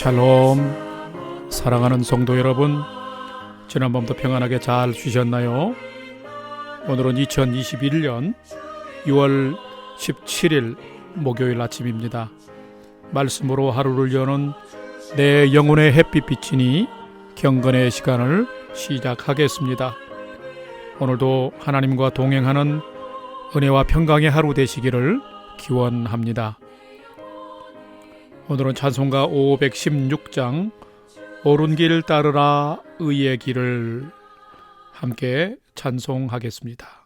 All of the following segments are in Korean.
샬롬. 사랑하는 성도 여러분, 지난밤도 평안하게 잘 쉬셨나요? 오늘은 2021년 6월 17일 목요일 아침입니다. 말씀으로 하루를 여는 내 영혼의 햇빛 비치니 경건의 시간을 시작하겠습니다. 오늘도 하나님과 동행하는 은혜와 평강의 하루 되시기를 기원합니다. 오늘은 찬송가 516장 옳은 길 따르라 의의 길을 함께 찬송하겠습니다.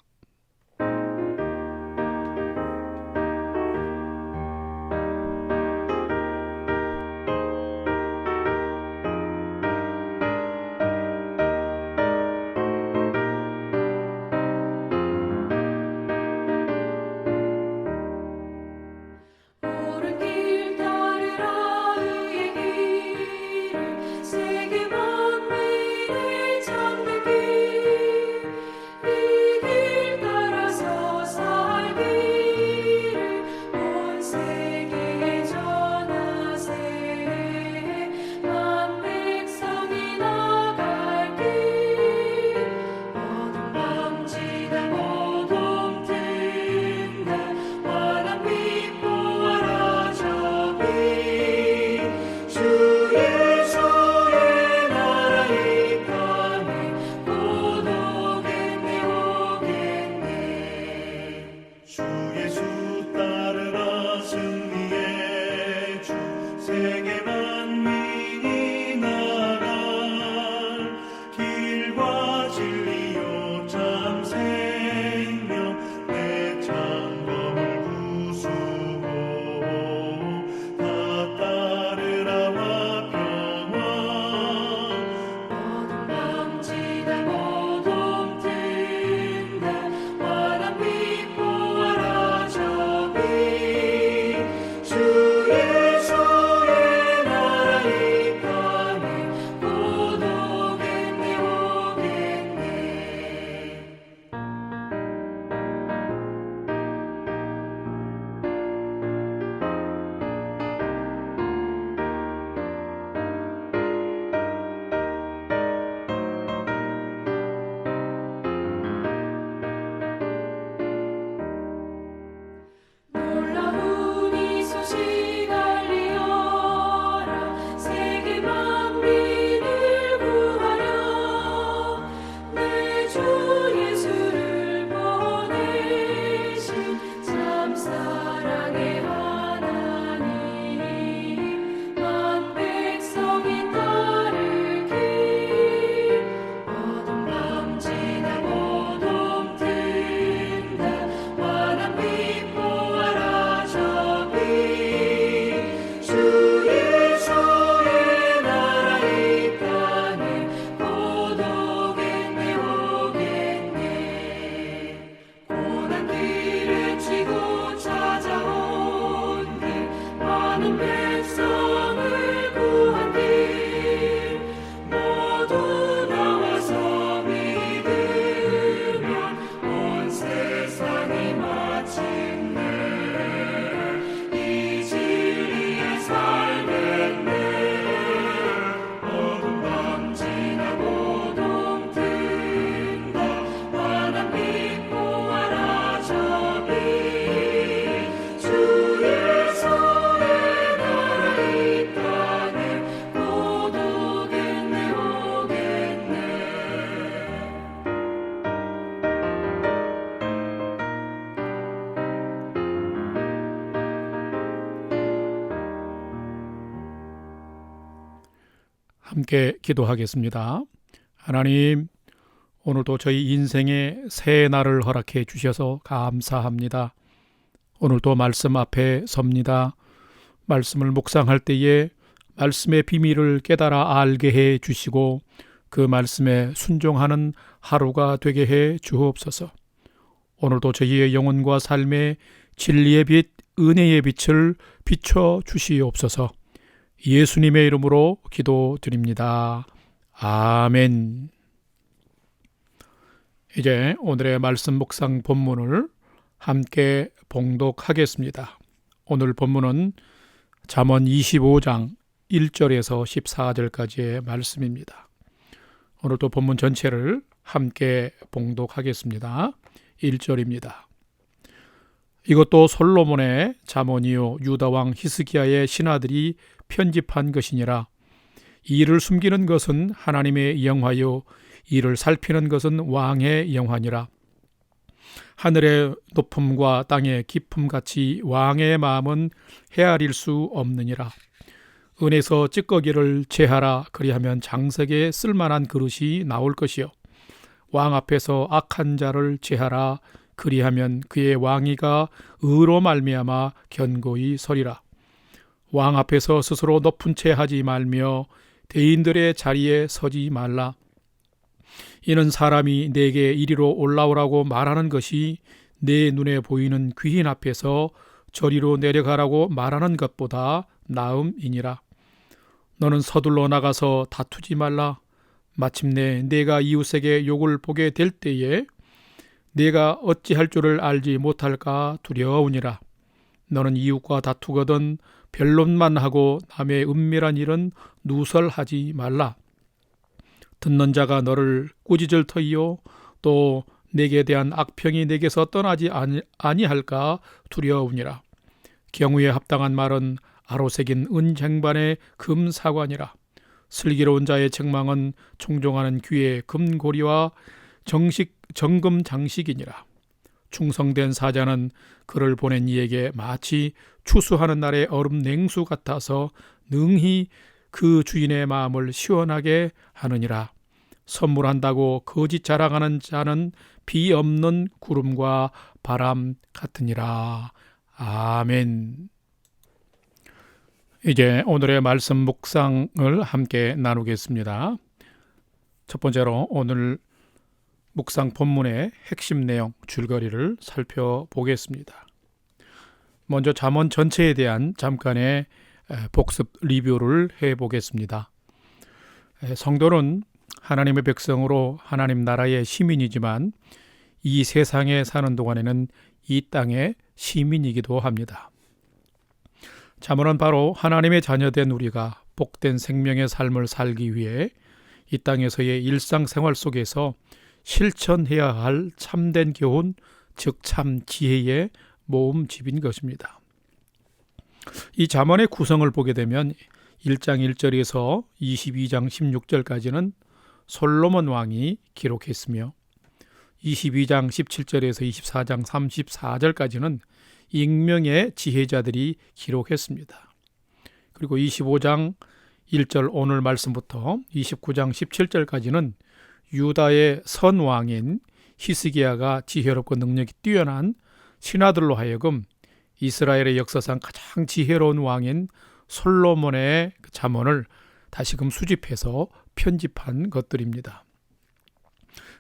함께 기도하겠습니다. 하나님, 오늘도 저희 인생의 새 날을 허락해 주셔서 감사합니다. 오늘도 말씀 앞에 섭니다. 말씀을 묵상할 때에 말씀의 비밀을 깨달아 알게 해 주시고 그 말씀에 순종하는 하루가 되게 해 주옵소서. 오늘도 저희의 영혼과 삶의 진리의 빛, 은혜의 빛을 비춰 주시옵소서. 예수님의 이름으로 기도드립니다. 아멘. 이제 오늘의 말씀 묵상 본문을 함께 봉독하겠습니다. 오늘 본문은 잠언 25장 1절에서 14절까지의 말씀입니다. 오늘도 본문 전체를 함께 봉독하겠습니다. 1절입니다. 이것도 솔로몬의 잠언이요 유다 왕 히스기야의 신하들이 편집한 것이니라. 이를 숨기는 것은 하나님의 영화요 이를 살피는 것은 왕의 영화니라. 하늘의 높음과 땅의 깊음같이 왕의 마음은 헤아릴 수 없느니라. 은에서 찌꺼기를 제하라. 그리하면 장색에 쓸만한 그릇이 나올 것이요 왕 앞에서 악한 자를 제하라. 그리하면 그의 왕위가 의로 말미암아 견고히 서리라. 왕 앞에서 스스로 높은 채 하지 말며 대인들의 자리에 서지 말라. 이는 사람이 내게 이리로 올라오라고 말하는 것이 내 눈에 보이는 귀인 앞에서 저리로 내려가라고 말하는 것보다 나음이니라. 너는 서둘러 나가서 다투지 말라. 마침내 내가 이웃에게 욕을 보게 될 때에 내가 어찌할 줄을 알지 못할까 두려우니라. 너는 이웃과 다투거든 변론만 하고 남의 은밀한 일은 누설하지 말라. 듣는 자가 너를 꾸짖을 터이요 또 내게 대한 악평이 내게서 떠나지 아니할까 두려우니라. 경우에 합당한 말은 아로새긴 은쟁반의 금사관이라. 슬기로운 자의 책망은 총종하는 귀의 금고리와 정금 장식이니라. 충성된 사자는 그를 보낸 이에게 마치 추수하는 날의 얼음 냉수 같아서 능히 그 주인의 마음을 시원하게 하느니라. 선물한다고 거짓 자랑하는 자는 비 없는 구름과 바람 같으니라. 아멘. 이제 오늘의 말씀 묵상을 함께 나누겠습니다. 첫 번째로 오늘 묵상 본문의 핵심 내용 줄거리를 살펴보겠습니다. 먼저 잠언 전체에 대한 잠깐의 복습 리뷰를 해보겠습니다. 성도는 하나님의 백성으로 하나님 나라의 시민이지만 이 세상에 사는 동안에는 이 땅의 시민이기도 합니다. 잠언은 바로 하나님의 자녀된 우리가 복된 생명의 삶을 살기 위해 이 땅에서의 일상생활 속에서 실천해야 할 참된 교훈, 즉 참 지혜의 모음집인 것입니다. 이 잠언의 구성을 보게 되면 1장 1절에서 22장 16절까지는 솔로몬 왕이 기록했으며 22장 17절에서 24장 34절까지는 익명의 지혜자들이 기록했습니다. 그리고 25장 1절 오늘 말씀부터 29장 17절까지는 유다의 선왕인 히스기야가 지혜롭고 능력이 뛰어난 신하들로 하여금 이스라엘의 역사상 가장 지혜로운 왕인 솔로몬의 잠언을 다시금 수집해서 편집한 것들입니다.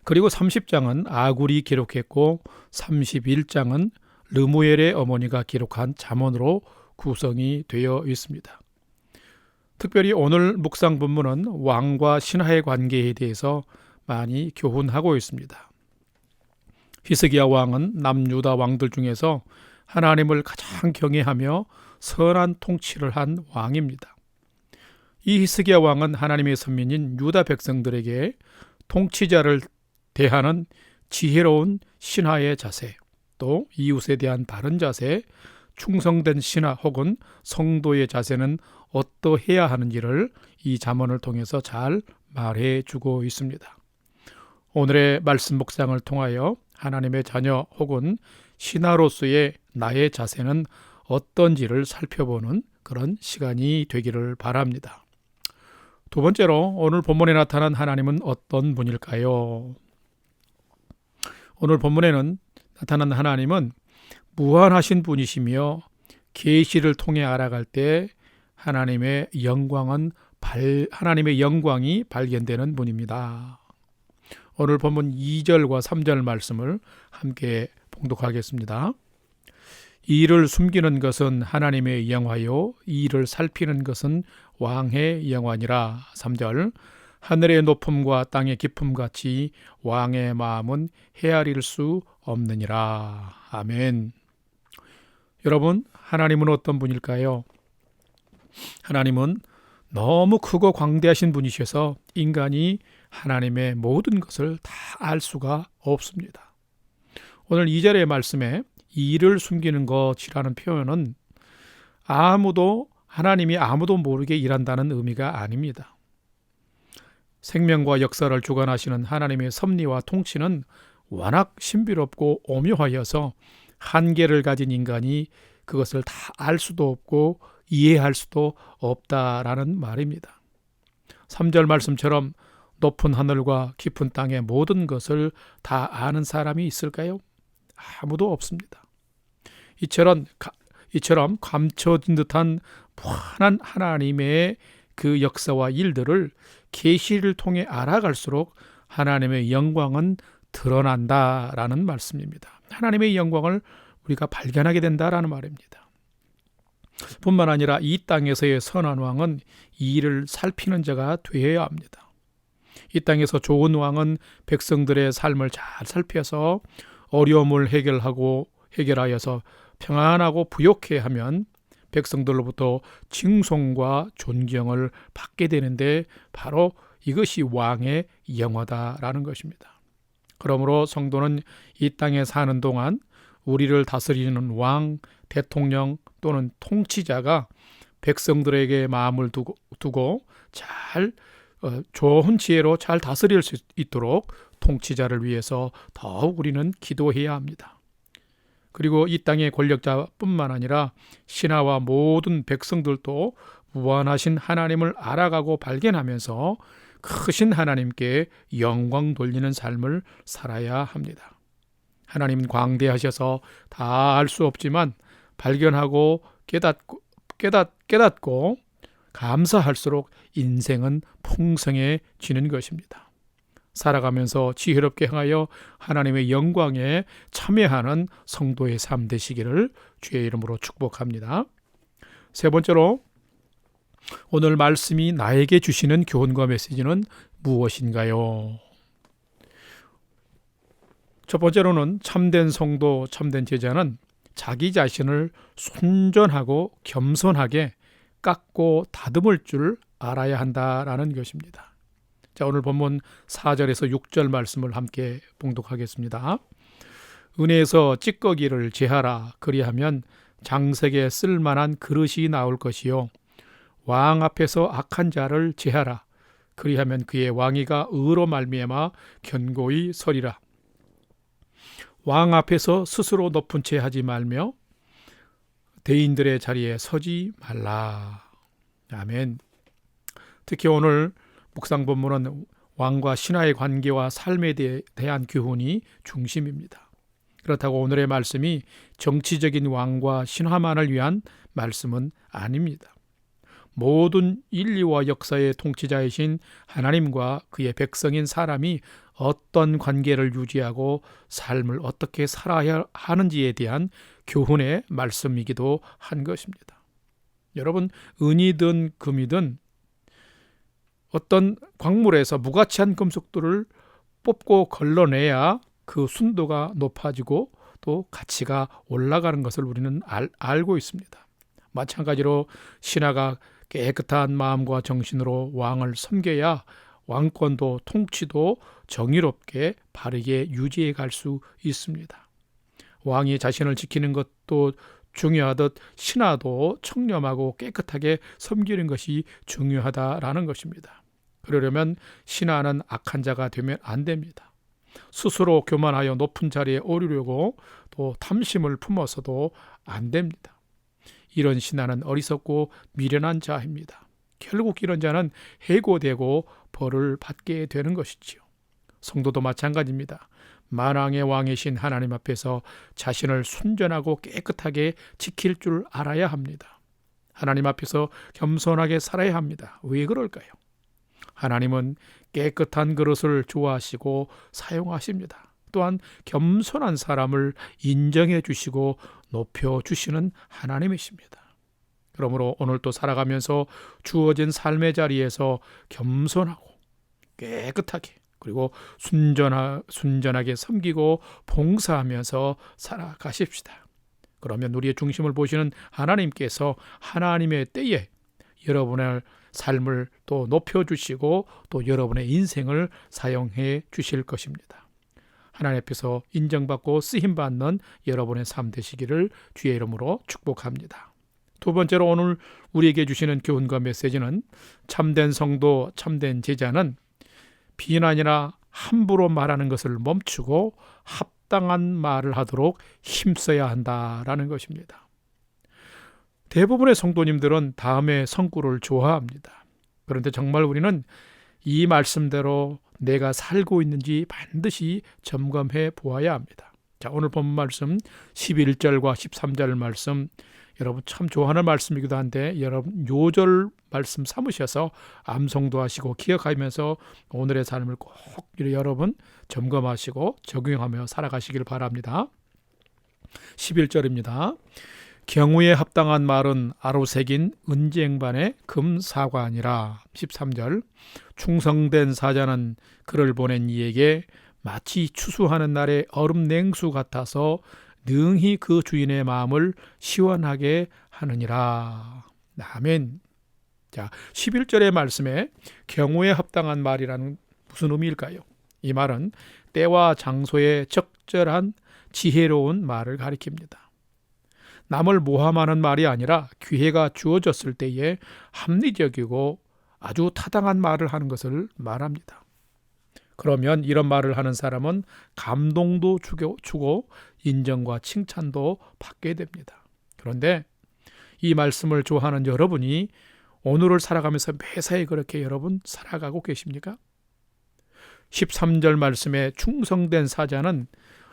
그리고 30장은 아굴이 기록했고 31장은 르무엘의 어머니가 기록한 잠언으로 구성이 되어 있습니다. 특별히 오늘 묵상 본문은 왕과 신하의 관계에 대해서 많이 교훈하고 있습니다. 히스기야 왕은 남유다 왕들 중에서 하나님을 가장 경외하며 선한 통치를 한 왕입니다. 이 히스기야 왕은 하나님의 선민인 유다 백성들에게 통치자를 대하는 지혜로운 신하의 자세, 또 이웃에 대한 바른 자세, 충성된 신하 혹은 성도의 자세는 어떠해야 하는지를 이 잠언을 통해서 잘 말해주고 있습니다. 오늘의 말씀 묵상을 통하여 하나님의 자녀 혹은 신하로서의 나의 자세는 어떤지를 살펴보는 그런 시간이 되기를 바랍니다. 두 번째로 오늘 본문에 나타난 하나님은 어떤 분일까요? 오늘 본문에는 나타난 하나님은 무한하신 분이시며 계시를 통해 알아갈 때 하나님의 영광이 발견되는 분입니다. 오늘 본문 2절과 3절 말씀을 함께 봉독하겠습니다. 이를 숨기는 것은 하나님의 영화요 이를 살피는 것은 왕의 영화니라. 3절 하늘의 높음과 땅의 깊음같이 왕의 마음은 헤아릴 수 없느니라. 아멘. 여러분, 하나님은 어떤 분일까요? 하나님은 너무 크고 광대하신 분이셔서 인간이 하나님의 모든 것을 다 알 수가 없습니다. 오늘 2절의 말씀에 이를 숨기는 것이라는 표현은 하나님이 아무도 모르게 일한다는 의미가 아닙니다. 생명과 역사를 주관하시는 하나님의 섭리와 통치는 워낙 신비롭고 오묘하여서 한계를 가진 인간이 그것을 다 알 수도 없고 이해할 수도 없다라는 말입니다. 3절 말씀처럼 높은 하늘과 깊은 땅의 모든 것을 다 아는 사람이 있을까요? 아무도 없습니다. 이처럼 감춰진 듯한 무한한 하나님의 그 역사와 일들을 계시를 통해 알아갈수록 하나님의 영광은 드러난다라는 말씀입니다. 하나님의 영광을 우리가 발견하게 된다라는 말입니다. 뿐만 아니라 이 땅에서의 선한 왕은 이 일을 살피는 자가 되어야 합니다. 이 땅에서 좋은 왕은 백성들의 삶을 잘 살펴서 어려움을 해결하여서 평안하고 부욕해 하면 백성들로부터 칭송과 존경을 받게 되는데 바로 이것이 왕의 영화다라는 것입니다. 그러므로 성도는 이 땅에 사는 동안 우리를 다스리는 왕, 대통령 또는 통치자가 백성들에게 마음을 두고 잘 좋은 지혜로 잘 다스릴 수 있도록 통치자를 위해서 더욱 우리는 기도해야 합니다. 그리고 이 땅의 권력자뿐만 아니라 신하와 모든 백성들도 무한하신 하나님을 알아가고 발견하면서 크신 하나님께 영광 돌리는 삶을 살아야 합니다. 하나님은 광대하셔서 다 알 수 없지만 발견하고 깨닫고 감사할수록 인생은 풍성해지는 것입니다. 살아가면서 지혜롭게 행하여 하나님의 영광에 참여하는 성도의 삶 되시기를 주의 이름으로 축복합니다. 세 번째로 오늘 말씀이 나에게 주시는 교훈과 메시지는 무엇인가요? 첫 번째로는 참된 성도, 참된 제자는 자기 자신을 순전하고 겸손하게 깎고 다듬을 줄 알아야 한다라는 것입니다. 자, 오늘 본문 4절에서 6절 말씀을 함께 봉독하겠습니다. 은혜에서 찌꺼기를 제하라. 그리하면 장색에 쓸만한 그릇이 나올 것이요. 왕 앞에서 악한 자를 제하라. 그리하면 그의 왕위가 의로 말미암아 견고히 서리라. 왕 앞에서 스스로 높은 채 하지 말며 대인들의 자리에 서지 말라. 아멘. 특히 오늘 묵상 본문은 왕과 신하의 관계와 삶에 대한 교훈이 중심입니다. 그렇다고 오늘의 말씀이 정치적인 왕과 신하만을 위한 말씀은 아닙니다. 모든 인류와 역사의 통치자이신 하나님과 그의 백성인 사람이 어떤 관계를 유지하고 삶을 어떻게 살아야 하는지에 대한 교훈의 말씀이기도 한 것입니다. 여러분, 은이든 금이든 어떤 광물에서 무가치한 금속들을 뽑고 걸러내야 그 순도가 높아지고 또 가치가 올라가는 것을 우리는 알고 있습니다. 마찬가지로 신하가 깨끗한 마음과 정신으로 왕을 섬겨야 왕권도 통치도 정의롭게 바르게 유지해 갈 수 있습니다. 왕이 자신을 지키는 것도 중요하듯 신하도 청렴하고 깨끗하게 섬기는 것이 중요하다라는 것입니다. 그러려면 신하는 악한 자가 되면 안 됩니다. 스스로 교만하여 높은 자리에 오르려고 또 탐심을 품어서도 안 됩니다. 이런 신하는 어리석고 미련한 자입니다. 결국 이런 자는 해고되고 벌을 받게 되는 것이지요. 성도도 마찬가지입니다. 만왕의 왕이신 하나님 앞에서 자신을 순전하고 깨끗하게 지킬 줄 알아야 합니다. 하나님 앞에서 겸손하게 살아야 합니다. 왜 그럴까요? 하나님은 깨끗한 그릇을 좋아하시고 사용하십니다. 또한 겸손한 사람을 인정해 주시고 높여 주시는 하나님이십니다. 그러므로 오늘도 살아가면서 주어진 삶의 자리에서 겸손하고 깨끗하게 그리고 순전하게 섬기고 봉사하면서 살아가십시다. 그러면 우리의 중심을 보시는 하나님께서 하나님의 때에 여러분의 삶을 또 높여주시고 또 여러분의 인생을 사용해 주실 것입니다. 하나님 앞에서 인정받고 쓰임받는 여러분의 삶 되시기를 주의 이름으로 축복합니다. 두 번째로 오늘 우리에게 주시는 교훈과 메시지는 참된 성도, 참된 제자는 비난이나 함부로 말하는 것을 멈추고 합당한 말을 하도록 힘써야 한다라는 것입니다. 대부분의 성도님들은 다음의 성구를 좋아합니다. 그런데 정말 우리는 이 말씀대로 내가 살고 있는지 반드시 점검해 보아야 합니다. 자, 오늘 본 말씀 11절과 13절 말씀 여러분 참 좋아하는 말씀이기도 한데 여러분 요절 말씀 삼으셔서 암송도 하시고 기억하면서 오늘의 삶을 꼭 여러분 점검하시고 적용하며 살아가시길 바랍니다. 11절입니다. 경우에 합당한 말은 아로새긴 은쟁반의 금사관이라. 13절 충성된 사자는 그를 보낸 이에게 마치 추수하는 날의 얼음 냉수 같아서 능히 그 주인의 마음을 시원하게 하느니라. 아멘. 자, 11절의 말씀에 경우에 합당한 말이라는 무슨 의미일까요? 이 말은 때와 장소에 적절한 지혜로운 말을 가리킵니다. 남을 모함하는 말이 아니라 기회가 주어졌을 때에 합리적이고 아주 타당한 말을 하는 것을 말합니다. 그러면 이런 말을 하는 사람은 감동도 주고 인정과 칭찬도 받게 됩니다. 그런데 이 말씀을 좋아하는 여러분이 오늘을 살아가면서 매사에 그렇게 여러분 살아가고 계십니까? 13절 말씀에 충성된 사자는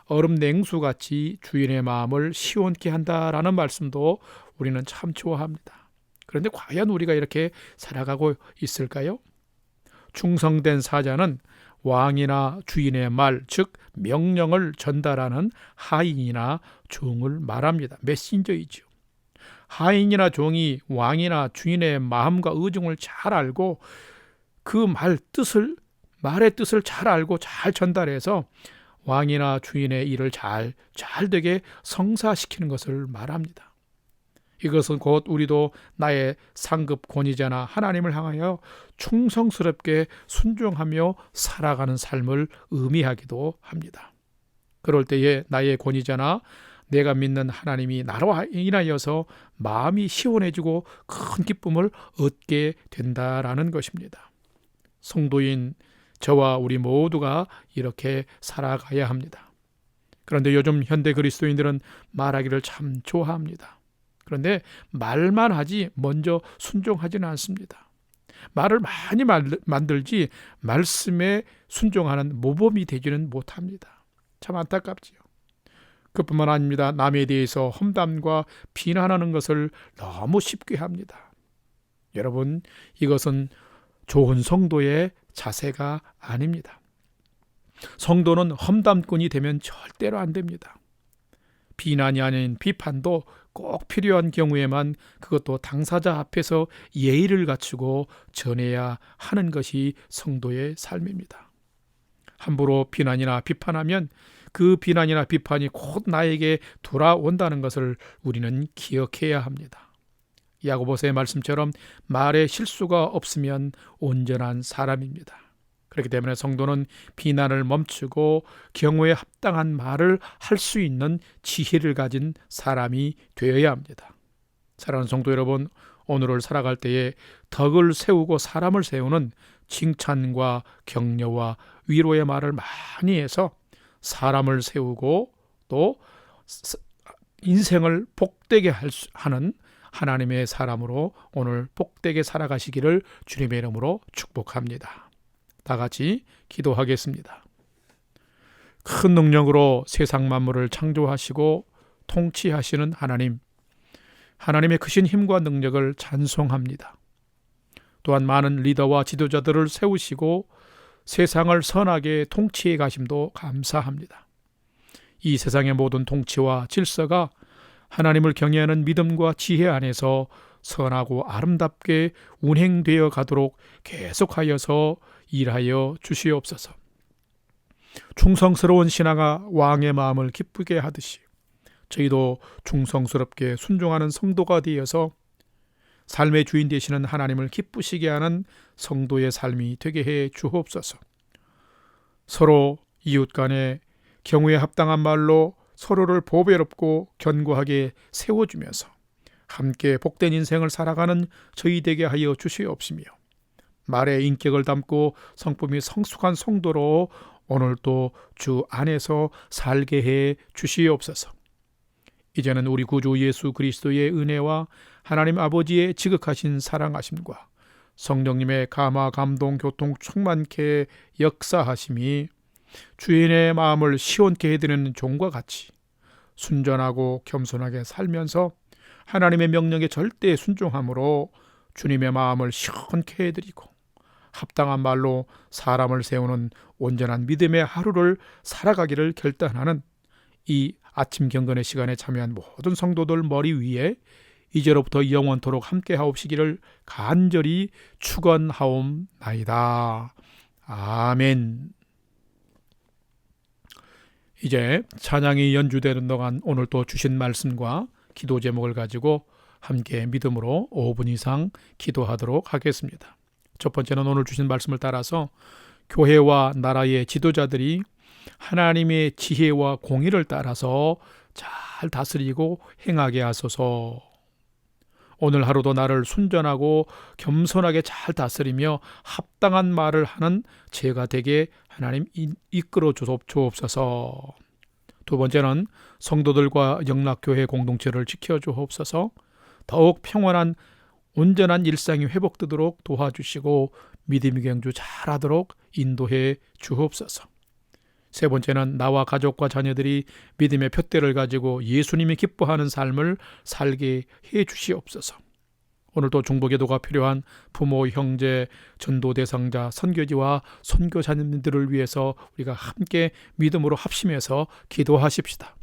얼음 냉수같이 주인의 마음을 시원케 한다라는 말씀도 우리는 참 좋아합니다. 그런데 과연 우리가 이렇게 살아가고 있을까요? 충성된 사자는 왕이나 주인의 말, 즉 명령을 전달하는 하인이나 종을 말합니다. 메신저이죠. 하인이나 종이 왕이나 주인의 마음과 의중을 잘 알고 그 말의 뜻을 잘 알고 잘 전달해서 왕이나 주인의 일을 잘 되게 성사시키는 것을 말합니다. 이것은 곧 우리도 나의 상급 권위자나 하나님을 향하여 충성스럽게 순종하며 살아가는 삶을 의미하기도 합니다. 그럴 때에 나의 권위자나 내가 믿는 하나님이 나로 인하여서 마음이 시원해지고 큰 기쁨을 얻게 된다라는 것입니다. 성도인 저와 우리 모두가 이렇게 살아가야 합니다. 그런데 요즘 현대 그리스도인들은 말하기를 참 좋아합니다. 그런데 말만 하지 먼저 순종하지는 않습니다. 말을 많이 만들지 말씀에 순종하는 모범이 되지는 못합니다. 참 안타깝지요. 그뿐만 아닙니다. 남에 대해서 험담과 비난하는 것을 너무 쉽게 합니다. 여러분, 이것은 좋은 성도의 자세가 아닙니다. 성도는 험담꾼이 되면 절대로 안 됩니다. 비난이 아닌 비판도 꼭 필요한 경우에만 그것도 당사자 앞에서 예의를 갖추고 전해야 하는 것이 성도의 삶입니다. 함부로 비난이나 비판하면 그 비난이나 비판이 곧 나에게 돌아온다는 것을 우리는 기억해야 합니다. 야고보서의 말씀처럼 말에 실수가 없으면 온전한 사람입니다. 그렇기 때문에 성도는 비난을 멈추고 경우에 합당한 말을 할 수 있는 지혜를 가진 사람이 되어야 합니다. 사랑하는 성도 여러분, 오늘을 살아갈 때에 덕을 세우고 사람을 세우는 칭찬과 격려와 위로의 말을 많이 해서 사람을 세우고 또 인생을 복되게 하는 하나님의 사람으로 오늘 복되게 살아가시기를 주님의 이름으로 축복합니다. 다 같이 기도하겠습니다. 큰 능력으로 세상 만물을 창조하시고 통치하시는 하나님, 하나님의 크신 힘과 능력을 찬송합니다. 또한 많은 리더와 지도자들을 세우시고 세상을 선하게 통치해 가심도 감사합니다. 이 세상의 모든 통치와 질서가 하나님을 경외하는 믿음과 지혜 안에서 선하고 아름답게 운행되어 가도록 계속하여서 일하여 주시옵소서. 충성스러운 신하가 왕의 마음을 기쁘게 하듯이 저희도 충성스럽게 순종하는 성도가 되어서 삶의 주인 되시는 하나님을 기쁘시게 하는 성도의 삶이 되게 해 주옵소서. 서로 이웃 간에 경우에 합당한 말로 서로를 보배롭고 견고하게 세워주면서 함께 복된 인생을 살아가는 저희 되게 하여 주시옵시며, 말의 인격을 담고 성품이 성숙한 성도로 오늘도 주 안에서 살게 해 주시옵소서. 이제는 우리 구주 예수 그리스도의 은혜와 하나님 아버지의 지극하신 사랑하심과 성령님의 감화 감동 교통 충만케 역사하심이 주인의 마음을 시원케 해드리는 종과 같이 순전하고 겸손하게 살면서 하나님의 명령에 절대 순종함으로 주님의 마음을 시원케 해드리고 합당한 말로 사람을 세우는 온전한 믿음의 하루를 살아가기를 결단하는 이 아침 경건의 시간에 참여한 모든 성도들 머리 위에 이제로부터 영원토록 함께 하옵시기를 간절히 축원하옵나이다. 아멘. 이제 찬양이 연주되는 동안 오늘 또 주신 말씀과 기도 제목을 가지고 함께 믿음으로 5분 이상 기도하도록 하겠습니다. 첫 번째는 오늘 주신 말씀을 따라서 교회와 나라의 지도자들이 하나님의 지혜와 공의를 따라서 잘 다스리고 행하게 하소서. 오늘 하루도 나를 순전하고 겸손하게 잘 다스리며 합당한 말을 하는 제가 되게 하나님 이끌어 주옵소서. 두 번째는 성도들과 영락교회 공동체를 지켜 주옵소서. 더욱 평안한 온전한 일상이 회복되도록 도와주시고 믿음의 경주 잘하도록 인도해 주옵소서. 세 번째는 나와 가족과 자녀들이 믿음의 푯대를 가지고 예수님이 기뻐하는 삶을 살게 해 주시옵소서. 오늘도 중보기도가 필요한 부모, 형제, 전도 대상자, 선교지와 선교자님들을 위해서 우리가 함께 믿음으로 합심해서 기도하십시다.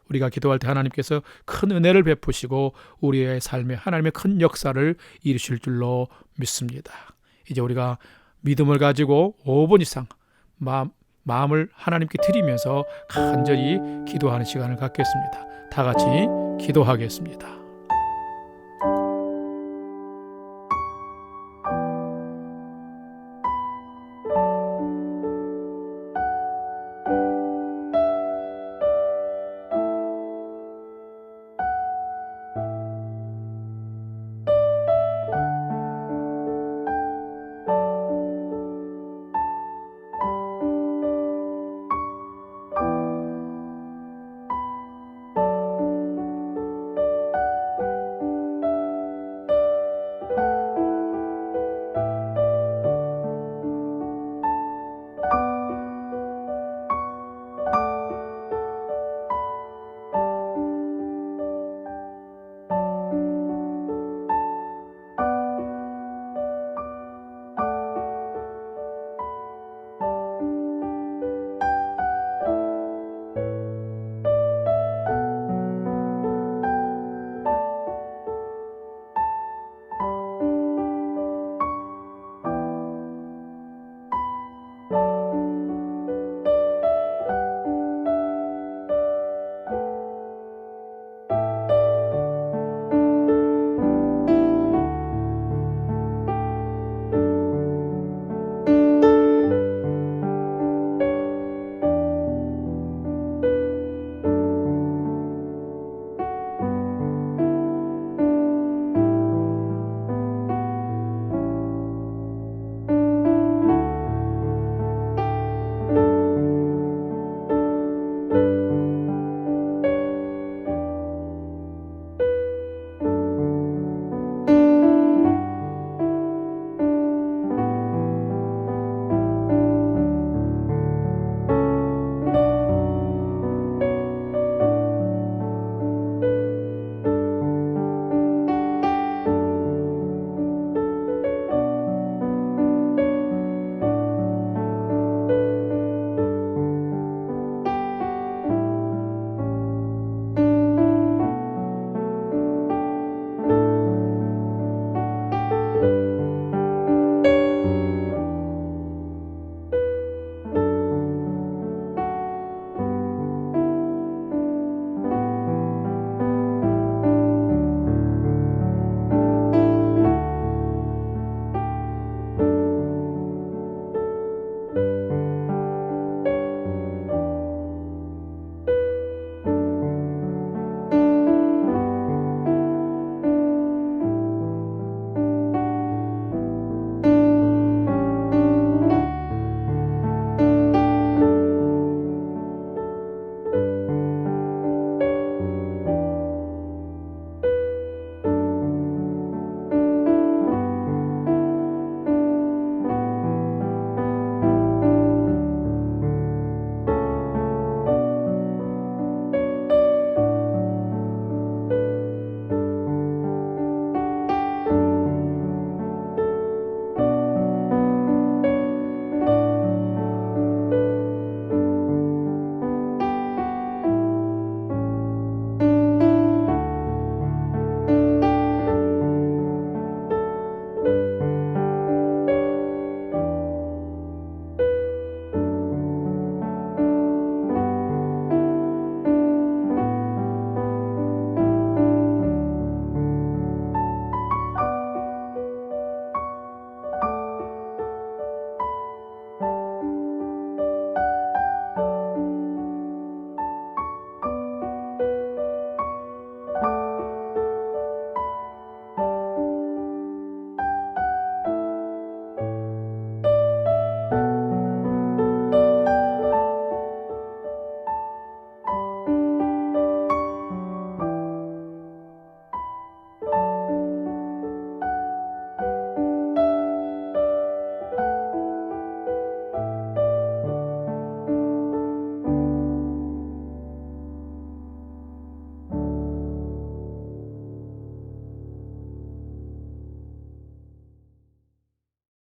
우리가 기도할 때 하나님께서 큰 은혜를 베푸시고 우리의 삶에 하나님의 큰 역사를 이루실 줄로 믿습니다. 이제 우리가 믿음을 가지고 5분 이상 마음을 하나님께 드리면서 간절히 기도하는 시간을 갖겠습니다. 다 같이 기도하겠습니다.